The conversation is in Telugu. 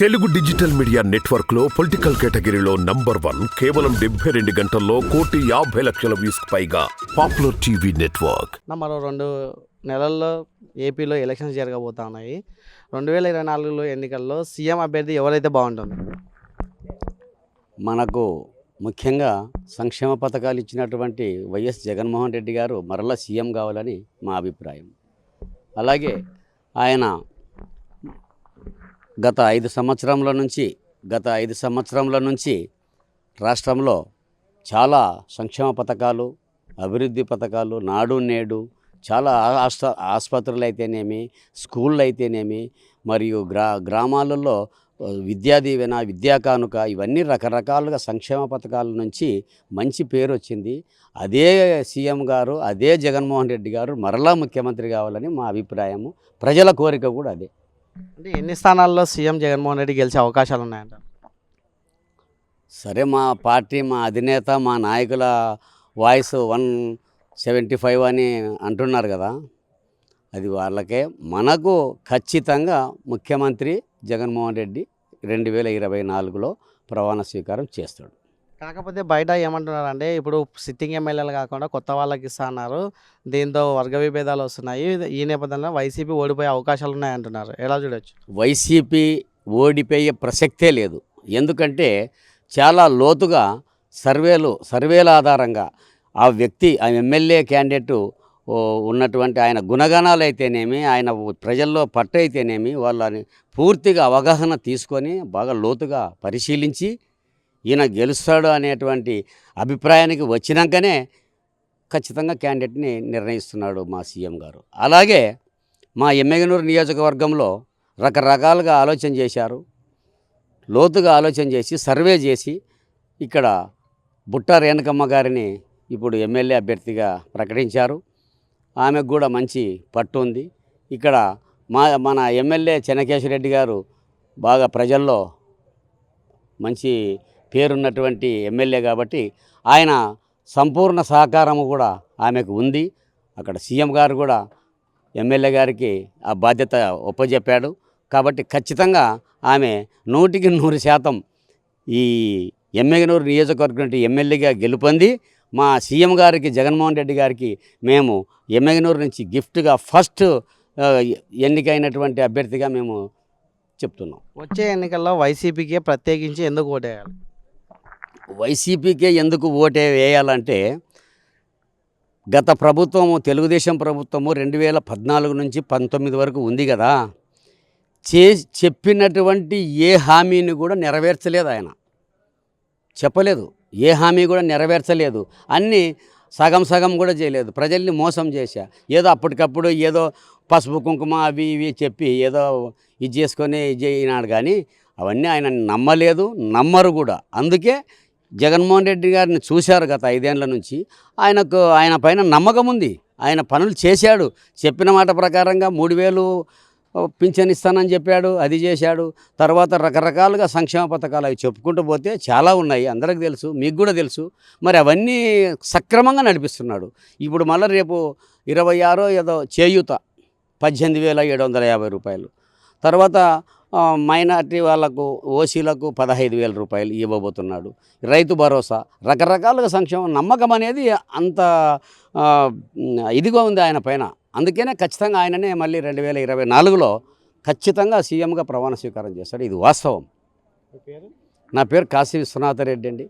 తెలుగు డిజిటల్ మీడియా నెట్వర్క్ లో పొలిటికల్ కేటగిరీలో నంబర్ 1 కేవలం 72 గంటల్లో 1,50,00,000 వ్యూస్ పైగా పాపులర్ టీవీ నెట్వర్క్. మరో 2 నెలల్లో ఏపీలో ఎలక్షన్స్ జరగబోతా ఉన్నాయి. 2024లో ఎన్నికల్లో సీఎం అభ్యర్థి ఎవరైతే బాగుంటుంది? మనకు ముఖ్యంగా సంక్షేమ పథకాలు ఇచ్చినటువంటి వైఎస్ జగన్మోహన్ రెడ్డి గారు మరలా సీఎం కావాలని మా అభిప్రాయం. అలాగే ఆయన గత 5 సంవత్సరముల నుంచి రాష్ట్రంలో చాలా సంక్షేమ పథకాలు, అభివృద్ధి పథకాలు, నాడు నేడు, చాలా ఆసుపత్రులు అయితేనేమి, స్కూళ్ళు అయితేనేమి, మరియు గ్రామాలలో విద్యా దీవెన, విద్యా కానుక, ఇవన్నీ రకరకాలుగా సంక్షేమ పథకాల నుంచి మంచి పేరు వచ్చింది. అదే సీఎం గారు, అదే జగన్మోహన్ రెడ్డి గారు మరలా ముఖ్యమంత్రి కావాలని మా అభిప్రాయము. ప్రజల కోరిక కూడా అదే. అంటే ఎన్ని స్థానాల్లో సీఎం జగన్మోహన్ రెడ్డి గెలిచే అవకాశాలు ఉన్నాయంట? సరే, మా పార్టీ, మా అధినేత, మా నాయకుల వాయిస్ 175 అని అంటున్నారు కదా, అది వాళ్ళకే. మనకు ఖచ్చితంగా ముఖ్యమంత్రి జగన్మోహన్ రెడ్డి 2024లో ప్రమాణ స్వీకారం చేస్తాడు. కాకపోతే బయట ఏమంటున్నారంటే ఇప్పుడు సిట్టింగ్ ఎమ్మెల్యేలు కాకుండా కొత్త వాళ్ళకి ఇస్తున్నారు, దీంతో వర్గ విభేదాలు వస్తున్నాయి, ఈ నేపథ్యంలో వైసీపీ ఓడిపోయే అవకాశాలు ఉన్నాయంటున్నారు. ఎలా చూడొచ్చు? వైసీపీ ఓడిపోయే ప్రసక్తే లేదు. ఎందుకంటే చాలా లోతుగా సర్వేల ఆధారంగా ఆ వ్యక్తి, ఆ ఎమ్మెల్యే క్యాండిడేటు ఉన్నటువంటి ఆయన గుణగణాలు అయితేనేమి, ఆయన ప్రజల్లో పట్టు అయితేనేమి, వాళ్ళని పూర్తిగా అవగాహన తీసుకొని బాగా లోతుగా పరిశీలించి ఈయన గెలుస్తాడు అనేటువంటి అభిప్రాయానికి వచ్చినాకనే ఖచ్చితంగా క్యాండిడేట్ని నిర్ణయిస్తున్నాడు మా సీఎం గారు. అలాగే మా ఎమ్మెగనూరు నియోజకవర్గంలో రకరకాలుగా ఆలోచన చేశారు, లోతుగా ఆలోచన చేసి సర్వే చేసి ఇక్కడ బుట్ట రేణుకమ్మ గారిని ఇప్పుడు ఎమ్మెల్యే అభ్యర్థిగా ప్రకటించారు. ఆమెకు కూడా మంచి పట్టు ఉంది. ఇక్కడ మన ఎమ్మెల్యే చెన్నకేశ్వరరెడ్డి గారు బాగా ప్రజల్లో మంచి పేరున్నటువంటి ఎమ్మెల్యే కాబట్టి ఆయన సంపూర్ణ సహకారము కూడా ఆమెకు ఉంది. అక్కడ సీఎం గారు కూడా ఎమ్మెల్యే గారికి ఆ బాధ్యత ఒప్పజెప్పాడు. కాబట్టి ఖచ్చితంగా ఆమె 100% ఈ ఎమ్మెగనూరు నియోజకవర్గం ఎమ్మెల్యేగా గెలుపొంది మా సీఎం గారికి, జగన్మోహన్ రెడ్డి గారికి మేము ఎమ్మెగనూరు నుంచి గిఫ్ట్గా ఫస్ట్ ఎన్నికైనటువంటి అభ్యర్థిగా మేము చెప్తున్నాం. వచ్చే ఎన్నికల్లో వైసీపీకే ప్రత్యేకించి ఎందుకు ఓటేయాలి? వైసీపీకే ఎందుకు ఓటే వేయాలంటే గత ప్రభుత్వము, తెలుగుదేశం ప్రభుత్వము 2014 నుంచి 19 వరకు ఉంది కదా, చెప్పినటువంటి ఏ హామీని కూడా నెరవేర్చలేదు. ఆయన చెప్పలేదు, ఏ హామీ కూడా నెరవేర్చలేదు. అన్నీ సగం కూడా చేయలేదు. ప్రజల్ని మోసం చేశా. ఏదో అప్పటికప్పుడు ఏదో పసుపు కుంకుమ అవి ఇవి చెప్పి ఏదో ఇది చేసుకొని చేయనాడు, కానీ అవన్నీ ఆయన నమ్మలేదు, నమ్మరు కూడా. అందుకే జగన్మోహన్ రెడ్డి గారిని చూశారు గత 5 ఏళ్ల నుంచి. ఆయన పైన నమ్మకం ఉంది. ఆయన పనులు చేశాడు. చెప్పిన మాట ప్రకారంగా 3,000 పింఛన్ ఇస్తానని చెప్పాడు, అది చేశాడు. తర్వాత రకరకాలుగా సంక్షేమ పథకాలు అవి చెప్పుకుంటూ పోతే చాలా ఉన్నాయి, అందరికి తెలుసు, మీకు కూడా తెలుసు. మరి అవన్నీ సక్రమంగా నడిపిస్తున్నాడు. ఇప్పుడు మళ్ళీ రేపు 26 ఏదో చేయూత 18,750 రూపాయలు, తర్వాత మైనార్టీ వాళ్ళకు, ఓసీలకు 15,000 రూపాయలు ఇవ్వబోతున్నాడు. రైతు భరోసా, రకరకాలుగా సంక్షేమం. నమ్మకం అనేది అంత ఇదిగా ఉంది ఆయన పైన. అందుకనే ఖచ్చితంగా ఆయననే మళ్ళీ 2024లో ఖచ్చితంగా సీఎంగా ప్రమాణ స్వీకారం చేస్తాడు. ఇది వాస్తవం. పేరు? నా పేరు కాశీ విశ్వనాథ రెడ్డి అండి.